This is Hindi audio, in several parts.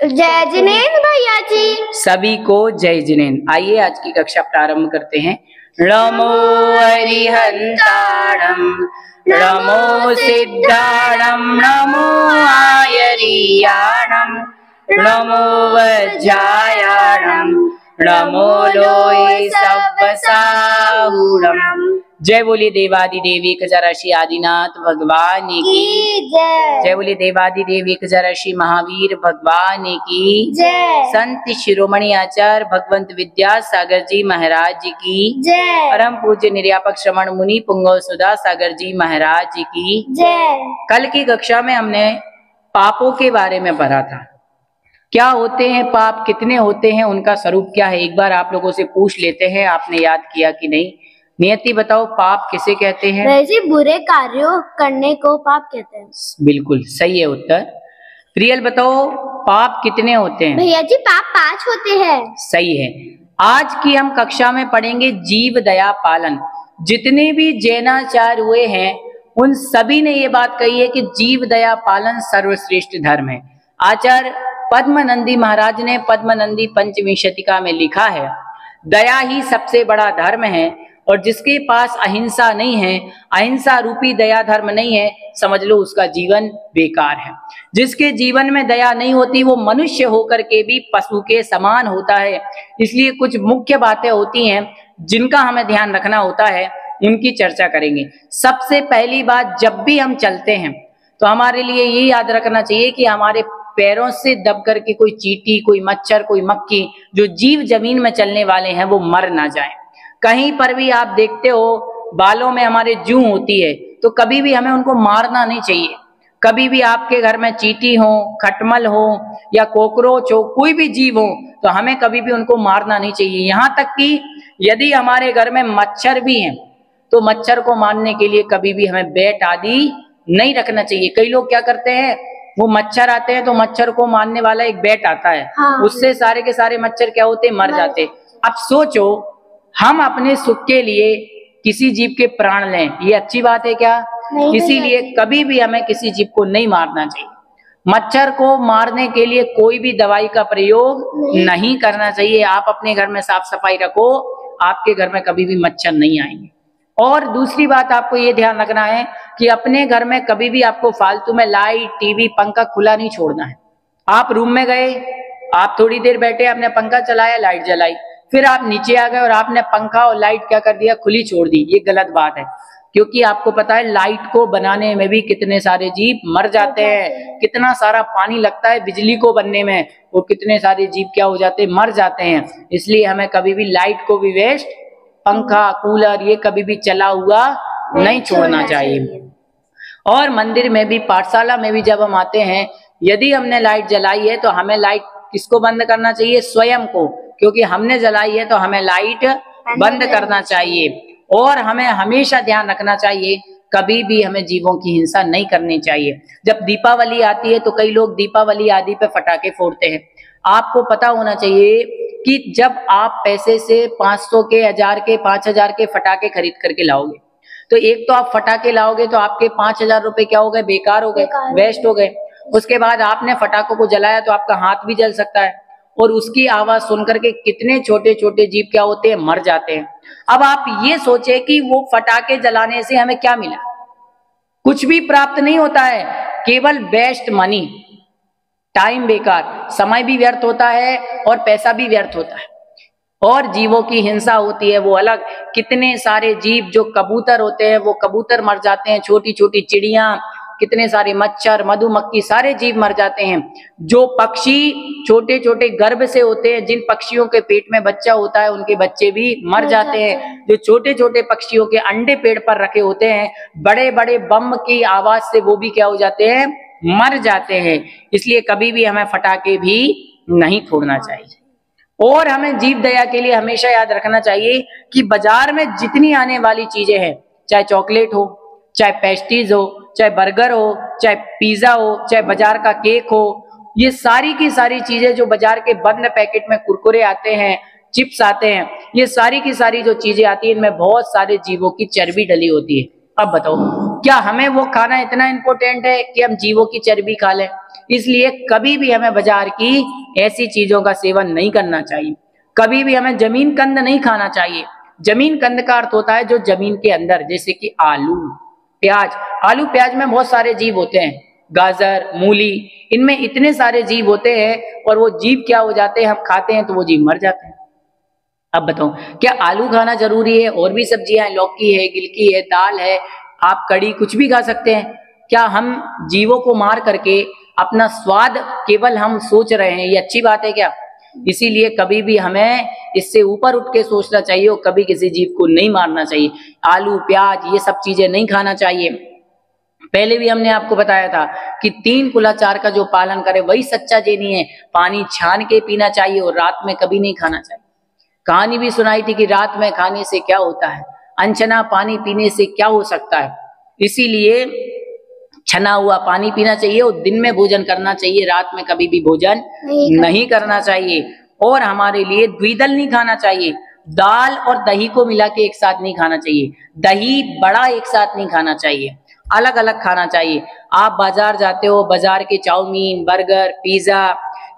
जय जिनेन्द्र भैया जी। सभी को जय जिनेन्द्र। आइए आज की कक्षा प्रारंभ करते हैं। नमो अरिहंताणं, नमो सिद्धाणं, नमो आयरीयाणं, नमो वज्रायाणं, नमो लोय सव्वसाहुणं। जय बोलिए देवादिदेव एकजराशि आदिनाथ भगवान की जय। जय बोलिए देवादिदेव एकजराशि महावीर भगवान की जय। संत शिरोमणि आचार्य भगवंत विद्यासागर जी महाराज जी की जय। परम पूज्य निर्यापक श्रमण मुनि पुंगव सुधा सागर जी महाराज जी की जय। कल की कक्षा में हमने पापों के बारे में पढ़ा था। क्या होते हैं पाप, कितने होते हैं, उनका स्वरूप क्या है, एक बार आप लोगों से पूछ लेते हैं, आपने याद किया कि नहीं। नियति बताओ, पाप किसे कहते हैं? वैसे बुरे कार्यों करने को पाप कहते हैं। बिल्कुल सही है उत्तर। प्रियल बताओ, पाप कितने होते हैं? भैया जी पाप 5 होते हैं। सही है। आज की हम कक्षा में पढ़ेंगे जीव दया पालन। जितने भी जैनाचार्य हुए हैं उन सभी ने ये बात कही है कि जीव दया पालन सर्वश्रेष्ठ धर्म है। आचार्य पद्मनंदी महाराज ने पद्मनंदी पंचविंशतिका में लिखा है, दया ही सबसे बड़ा धर्म है, और जिसके पास अहिंसा नहीं है, अहिंसा रूपी दया धर्म नहीं है, समझ लो उसका जीवन बेकार है। जिसके जीवन में दया नहीं होती वो मनुष्य होकर के भी पशु के समान होता है। इसलिए कुछ मुख्य बातें होती हैं जिनका हमें ध्यान रखना होता है, उनकी चर्चा करेंगे। सबसे पहली बात, जब भी हम चलते हैं तो हमारे लिए ये याद रखना चाहिए कि हमारे पैरों से दब करके कोई चींटी, कोई मच्छर, कोई मक्खी, जो जीव जमीन में चलने वाले हैं, वो मर ना जाए। कहीं पर भी आप देखते हो बालों में हमारे जूं होती है, तो कभी भी हमें उनको मारना नहीं चाहिए। कभी भी आपके घर में चींटी हो, खटमल हो या कॉकरोच हो, कोई भी जीव हो, तो हमें कभी भी उनको मारना नहीं चाहिए। यहाँ तक कि यदि हमारे घर में मच्छर भी हैं तो मच्छर को मारने के लिए कभी भी हमें बैट आदि नहीं रखना चाहिए। कई लोग क्या करते हैं, वो मच्छर आते हैं तो मच्छर को मारने वाला एक बैट आता है, हाँ। उससे सारे के सारे मच्छर क्या होते हैं, मर जाते। अब सोचो, हम अपने सुख के लिए किसी जीव के प्राण लें, ये अच्छी बात है क्या? इसीलिए कभी भी हमें किसी जीव को नहीं मारना चाहिए। मच्छर को मारने के लिए कोई भी दवाई का प्रयोग नहीं करना चाहिए। आप अपने घर में साफ सफाई रखो, आपके घर में कभी भी मच्छर नहीं आएंगे। और दूसरी बात आपको ये ध्यान रखना है कि अपने घर में कभी भी आपको फालतू में लाइट, टीवी, पंखा खुला नहीं छोड़ना है। आप रूम में गए, आप थोड़ी देर बैठे, आपने पंखा चलाया, लाइट जलाई, फिर आप नीचे आ गए और आपने पंखा और लाइट क्या कर दिया, खुली छोड़ दी। ये गलत बात है, क्योंकि आपको पता है लाइट को बनाने में भी कितने सारे जीव मर जाते हैं, कितना सारा पानी लगता है बिजली को बनने में, वो कितने सारे जीव क्या हो जाते हैं, मर जाते हैं। इसलिए हमें कभी भी लाइट को भी वेस्ट, पंखा, कूलर, ये कभी भी चला हुआ नहीं छोड़ना चाहिए। और मंदिर में भी, पाठशाला में भी जब हम आते हैं, यदि हमने लाइट जलाई है तो हमें लाइट किसको बंद करना चाहिए? स्वयं को, क्योंकि हमने जलाई है तो हमें लाइट बंद करना चाहिए। और हमें हमेशा ध्यान रखना चाहिए, कभी भी हमें जीवों की हिंसा नहीं करनी चाहिए। जब दीपावली आती है तो कई लोग दीपावली आदि पे फटाके फोड़ते हैं। आपको पता होना चाहिए कि जब आप पैसे से 500 के, 1000 के, 5000 के फटाके खरीद करके लाओगे, तो एक तो आप फटाके लाओगे तो आपके 5000 रुपए क्या हो गए, बेकार हो गए, वेस्ट हो गए। उसके बाद आपने फटाकों को जलाया तो आपका हाथ भी जल सकता है, और उसकी आवाज सुनकर के कितने छोटे छोटे जीव क्या होते हैं, मर जाते हैं। अब आप ये सोचे कि वो फटाके जलाने से हमें क्या मिला? कुछ भी प्राप्त नहीं होता है, केवल वेस्ट मनी, टाइम बेकार, समय भी व्यर्थ होता है और पैसा भी व्यर्थ होता है। और जीवों की हिंसा होती है वो अलग। कितने सारे जीव, जो कबूतर होते हैं वो कबूतर मर जाते हैं, छोटी छोटी चिड़िया, कितने सारे मच्छर, मधुमक्खी, सारे जीव मर जाते हैं। जो पक्षी छोटे छोटे गर्भ से होते हैं, जिन पक्षियों के पेट में बच्चा होता है, उनके बच्चे भी मर जाते हैं। जो छोटे छोटे पक्षियों के अंडे पेड़ पर रखे होते हैं, बड़े बड़े बम की आवाज से वो भी क्या हो जाते हैं, मर जाते हैं। इसलिए कभी भी हमें फटाके भी नहीं फोड़ना चाहिए। और हमें जीव दया के लिए हमेशा याद रखना चाहिए कि बाजार में जितनी आने वाली चीजें हैं, चाहे चॉकलेट हो, चाहे पेस्ट्रीज हो, चाहे बर्गर हो, चाहे पिज्जा हो, चाहे बाजार का केक हो, ये सारी की सारी चीजें जो बाजार के बंद पैकेट में कुरकुरे आते हैं, चिप्स आते हैं, ये सारी की सारी जो चीजें आती है, इनमें बहुत सारे जीवों की चर्बी डली होती है। अब बताओ क्या हमें वो खाना इतना इंपॉर्टेंट है कि हम जीवों की चर्बी खा लें? इसलिए कभी भी हमें बाजार की ऐसी चीजों का सेवन नहीं करना चाहिए। कभी भी हमें जमीन कंद नहीं खाना चाहिए। जमीन कंद का अर्थ होता है जो जमीन के अंदर, जैसे कि आलू, प्याज। आलू प्याज में बहुत सारे जीव होते हैं, गाजर, मूली, इनमें इतने सारे जीव होते हैं और वो जीव क्या हो जाते हैं, हम खाते हैं तो वो जीव मर जाते हैं। अब बताओ, क्या आलू खाना जरूरी है? और भी सब्जियां, लौकी है, गिलकी है, दाल है, आप कड़ी कुछ भी खा सकते हैं। क्या हम जीवों को मार करके अपना स्वाद केवल हम सोच रहे हैं? ये अच्छी बात है क्या? इसीलिए कभी भी हमें इससे ऊपर उठ के सोचना चाहिए और कभी किसी जीव को नहीं मारना चाहिए। आलू, प्याज, ये सब चीजें नहीं खाना चाहिए। पहले भी हमने आपको बताया था कि 3 कुलाचार का जो पालन करे वही सच्चा जेनी है। पानी छान के पीना चाहिए और रात में कभी नहीं खाना चाहिए। कहानी भी सुनाई थी कि रात में खाने से क्या होता है, अनछना पानी पीने से क्या हो सकता है। इसीलिए छना हुआ पानी पीना चाहिए और दिन में भोजन करना चाहिए, रात में कभी भी भोजन नहीं करना चाहिए। और हमारे लिए द्विदल नहीं खाना चाहिए, दाल और दही को मिला के एक साथ नहीं खाना चाहिए, दही बड़ा एक साथ नहीं खाना चाहिए, अलग अलग खाना चाहिए। आप बाजार जाते हो, बाजार के चाउमीन, बर्गर, पिज्जा,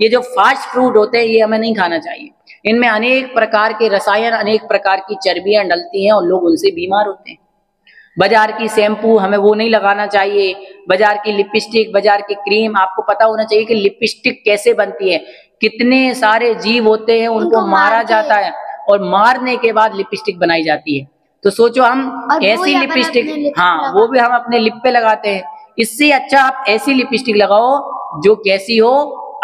ये जो फास्ट फूड होते हैं ये हमें नहीं खाना चाहिए। इनमें अनेक प्रकार के रसायन, अनेक प्रकार की चर्बियां डलती हैं और लोग उनसे बीमार होते हैं। बाजार की शैम्पू हमें वो नहीं लगाना चाहिए, बाजार की लिपस्टिक, बाजार की क्रीम। आपको पता होना चाहिए कि लिपस्टिक कैसे बनती है, कितने सारे जीव होते हैं उनको मारा जाता है और मारने के बाद लिपस्टिक बनाई जाती है। तो सोचो हम ऐसी लिपस्टिक, हाँ, वो भी हम अपने लिप पे लगाते हैं। इससे अच्छा आप ऐसी लिपस्टिक लगाओ जो कैसी हो,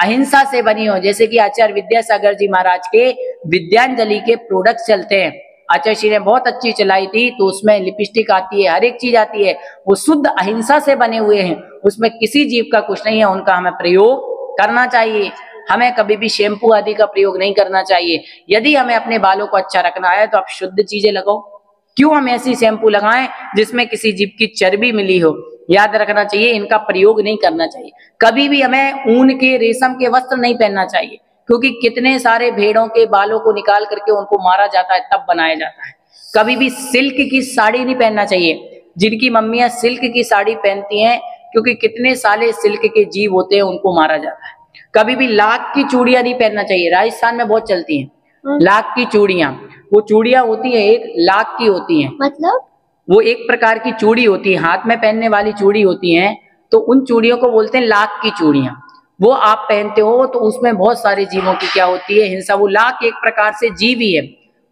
अहिंसा से बनी हो। जैसे कि आचार्य विद्यासागर जी महाराज के विद्यांजलि के प्रोडक्ट चलते हैं, आचार्य श्री ने बहुत अच्छी चलाई थी, तो उसमें लिपस्टिक आती है, हर एक चीज आती है, वो शुद्ध अहिंसा से बने हुए हैं, उसमें किसी जीव का कुछ नहीं है, उनका हमें प्रयोग करना चाहिए। हमें कभी भी शैम्पू आदि का प्रयोग नहीं करना चाहिए। यदि हमें अपने बालों को अच्छा रखना है तो आप शुद्ध चीजें लगाओ। क्यों हम ऐसी शैम्पू लगाएं जिसमें किसी जीव की चर्बी मिली हो? याद रखना चाहिए, इनका प्रयोग नहीं करना चाहिए। कभी भी हमें ऊन के, रेशम के वस्त्र नहीं पहनना चाहिए, क्योंकि कितने सारे भेड़ों के बालों को निकाल करके उनको मारा जाता है, तब बनाया जाता है। कभी भी सिल्क की साड़ी नहीं पहनना चाहिए। जिनकी मम्मियां सिल्क की साड़ी पहनती हैं, क्योंकि कितने साले सिल्क के जीव होते हैं, उनको मारा जाता है। कभी भी लाख की चूड़ियां नहीं पहनना चाहिए, राजस्थान में बहुत चलती हैं लाख की चूड़ियां। वो चूड़ियां होती है 1 लाख की होती हैं, मतलब वो एक प्रकार की चूड़ी होती है, हाथ में पहनने वाली चूड़ी होती है, तो उन चूड़ियों को बोलते हैं लाख की चूड़ियां। वो आप पहनते हो तो उसमें बहुत सारे जीवों की क्या होती है, हिंसा। वो लाख एक प्रकार से जीव ही है।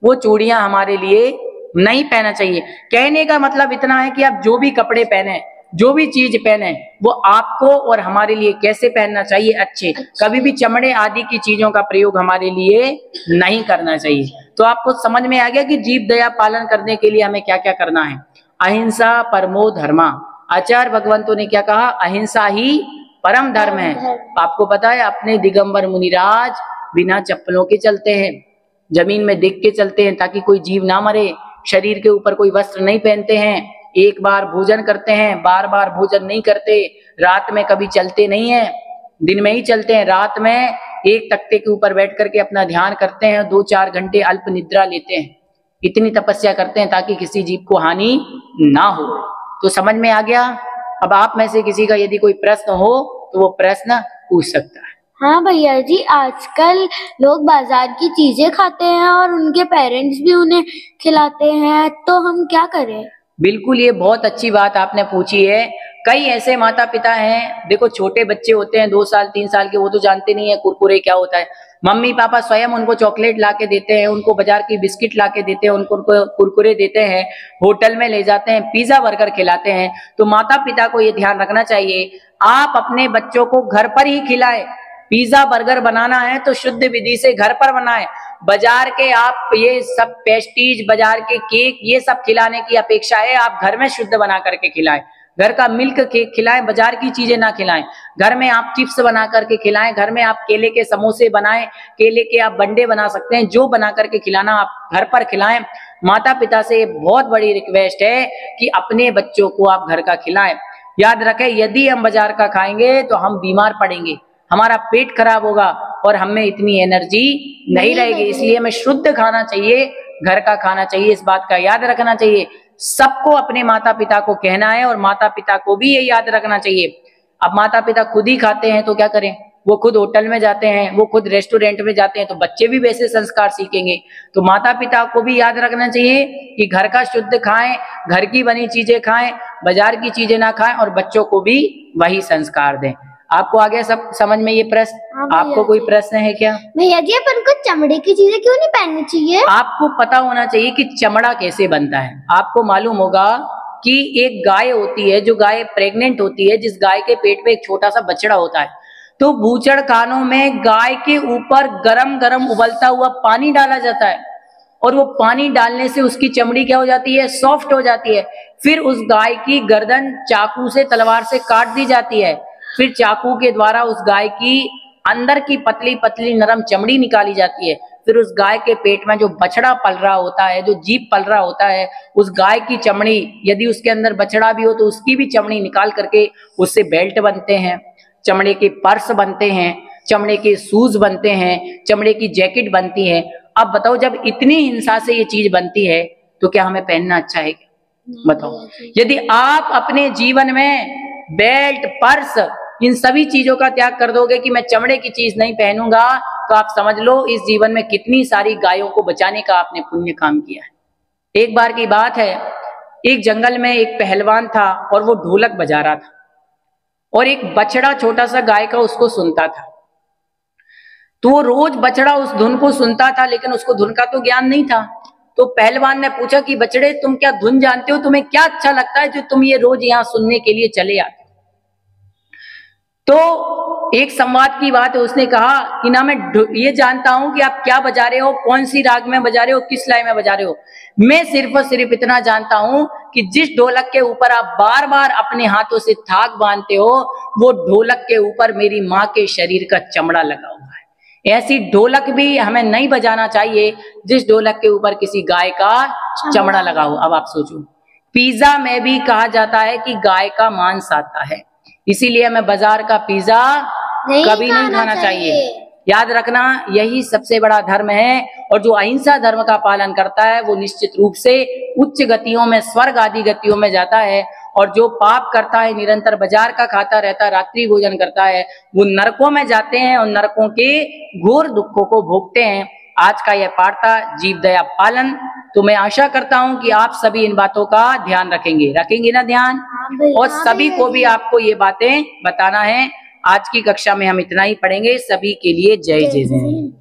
वो चूड़ियां हमारे लिए नहीं पहनना चाहिए। कहने का मतलब इतना है कि आप जो भी कपड़े पहने, जो भी चीज पहने, वो आपको और हमारे लिए कैसे पहनना चाहिए, अच्छे। कभी भी चमड़े आदि की चीजों का प्रयोग हमारे लिए नहीं करना चाहिए। तो आपको समझ में आ गया कि जीव दया पालन करने के लिए हमें क्या क्या करना है। अहिंसा परमो धर्मा, आचार्य भगवंतों ने क्या कहा, अहिंसा ही परम धर्म है। आपको पता है अपने दिगंबर मुनिराज बिना चप्पलों के चलते हैं, जमीन में देख के चलते हैं ताकि कोई जीव ना मरे। शरीर के ऊपर कोई वस्त्र नहीं पहनते हैं, एक बार भोजन करते हैं, बार बार भोजन नहीं करते। रात में कभी चलते नहीं है, दिन में ही चलते हैं। रात में एक तख्ते के ऊपर बैठ करके अपना ध्यान करते हैं, 2-4 घंटे अल्प निद्रा लेते हैं। इतनी तपस्या करते हैं ताकि किसी जीव को हानि ना हो। तो समझ में आ गया? अब आप में से किसी का यदि कोई प्रश्न हो तो वो प्रश्न पूछ सकता है। हाँ भैया जी, आजकल लोग बाजार की चीजें खाते हैं और उनके पेरेंट्स भी उन्हें खिलाते हैं, तो हम क्या करें? बिल्कुल, ये बहुत अच्छी बात आपने पूछी है। कई ऐसे माता पिता हैं, देखो छोटे बच्चे होते हैं 2 साल 3 साल के, वो तो जानते नहीं है कुरकुरे क्या होता है। मम्मी पापा स्वयं उनको चॉकलेट ला के देते हैं, उनको बाजार की बिस्किट ला के देते हैं, उनको कुरकुरे देते हैं, होटल में ले जाते हैं, पिज्जा बर्गर खिलाते हैं। तो माता पिता को ये ध्यान रखना चाहिए, आप अपने बच्चों को घर पर ही खिलाएं। पिज्जा बर्गर बनाना है तो शुद्ध विधि से घर पर बनाएं। बाजार के आप ये सब पेस्टीज, बाजार के केक, ये सब खिलाने की अपेक्षा है आप घर में शुद्ध बना करके खिलाएं। घर का मिल्क केक खिलाएं, बाजार की चीजें ना खिलाएं। घर में आप चिप्स बना करके खिलाएं, घर में आप केले के समोसे बनाएं, केले के आप बंडे बना सकते हैं, जो बना करके खिलाना आप घर पर खिलाएं। माता पिता से बहुत बड़ी रिक्वेस्ट है कि अपने बच्चों को आप घर का खिलाएं। याद रखें, यदि हम बाजार का खाएंगे तो हम बीमार पड़ेंगे, हमारा पेट खराब होगा और हमें इतनी एनर्जी नहीं रहेगी। इसलिए हमें शुद्ध खाना चाहिए, घर का खाना चाहिए, इस बात का याद रखना चाहिए। सबको अपने माता पिता को कहना है और माता पिता को भी ये याद रखना चाहिए। अब माता पिता खुद ही खाते हैं तो क्या करें, वो खुद होटल में जाते हैं, वो खुद रेस्टोरेंट में जाते हैं, तो बच्चे भी वैसे संस्कार सीखेंगे। तो माता पिता को भी याद रखना चाहिए कि घर का शुद्ध खाएं, घर की बनी चीजें खाएं, बाजार की चीजें ना खाएं और बच्चों को भी वही संस्कार दें। आपको आ गया सब समझ में ये प्रश्न? हाँ आपको कोई प्रश्न है क्या? भैया जी अपन को चमड़े की चीजें क्यों नहीं पहननी चाहिए? आपको पता होना चाहिए कि चमड़ा कैसे बनता है। आपको मालूम होगा कि एक गाय होती है, जो गाय प्रेग्नेंट होती है, जिस गाय के पेट में एक छोटा सा बछड़ा होता है, तो बूचड़ खानों में गाय के ऊपर गरम गरम उबलता हुआ पानी डाला जाता है और वो पानी डालने से उसकी चमड़ी क्या हो जाती है, सॉफ्ट हो जाती है। फिर उस गाय की गर्दन चाकू से, तलवार से काट दी जाती है। फिर चाकू के द्वारा उस गाय की अंदर की पतली पतली नरम चमड़ी निकाली जाती है। फिर उस गाय के पेट में जो बछड़ा पल रहा होता है, जो जीव पल रहा होता है, उस गाय की चमड़ी, यदि उसके अंदर बछड़ा भी हो तो उसकी भी चमड़ी निकाल करके उससे बेल्ट बनते हैं, चमड़े के पर्स बनते हैं, चमड़े के शूज बनते हैं, चमड़े की जैकेट बनती है। अब बताओ, जब इतनी हिंसा से ये चीज बनती है तो क्या हमें पहनना अच्छा है? बताओ, यदि आप अपने जीवन में बेल्ट, पर्स, इन सभी चीजों का त्याग कर दोगे कि मैं चमड़े की चीज नहीं पहनूंगा, तो आप समझ लो इस जीवन में कितनी सारी गायों को बचाने का आपने पुण्य काम किया है। एक बार की बात है, एक जंगल में एक पहलवान था और वो ढोलक बजा रहा था और एक बछड़ा छोटा सा गाय का उसको सुनता था। तो वो रोज बछड़ा उस धुन को सुनता था, लेकिन उसको धुन का तो ज्ञान नहीं था। तो पहलवान ने पूछा कि बछड़े, तुम क्या धुन जानते हो? तुम्हें क्या अच्छा लगता है जो तुम ये रोज यहाँ सुनने के लिए चले आते? तो एक संवाद की बात है, उसने कहा कि ना मैं ये जानता हूं कि आप क्या बजा रहे हो, कौन सी राग में बजा रहे हो, किस लय में बजा रहे हो। मैं सिर्फ और सिर्फ इतना जानता हूं कि जिस ढोलक के ऊपर आप बार बार अपने हाथों से थाक बांधते हो, वो ढोलक के ऊपर मेरी माँ के शरीर का चमड़ा लगा हुआ है। ऐसी ढोलक भी हमें नहीं बजाना चाहिए जिस ढोलक के ऊपर किसी गाय का चमड़ा लगा हो। अब आप सोचो, पिज्जा में भी कहा जाता है कि गाय का मांस आता है, इसीलिए हमें बाजार का पिज्जा कभी नहीं खाना चाहिए। याद रखना, यही सबसे बड़ा धर्म है। और जो अहिंसा धर्म का पालन करता है वो निश्चित रूप से उच्च गतियों में, स्वर्ग आदि गतियों में जाता है। और जो पाप करता है, निरंतर बाजार का खाता रहता है, रात्रि भोजन करता है, वो नरकों में जाते हैं और नरकों के घोर दुखों को भोगते हैं। आज का यह पाठ था जीव दया पालन। तो मैं आशा करता हूं कि आप सभी इन बातों का ध्यान रखेंगे ना ध्यान, और सभी को भी आपको ये बातें बताना है। आज की कक्षा में हम इतना ही पढ़ेंगे। सभी के लिए जय जय।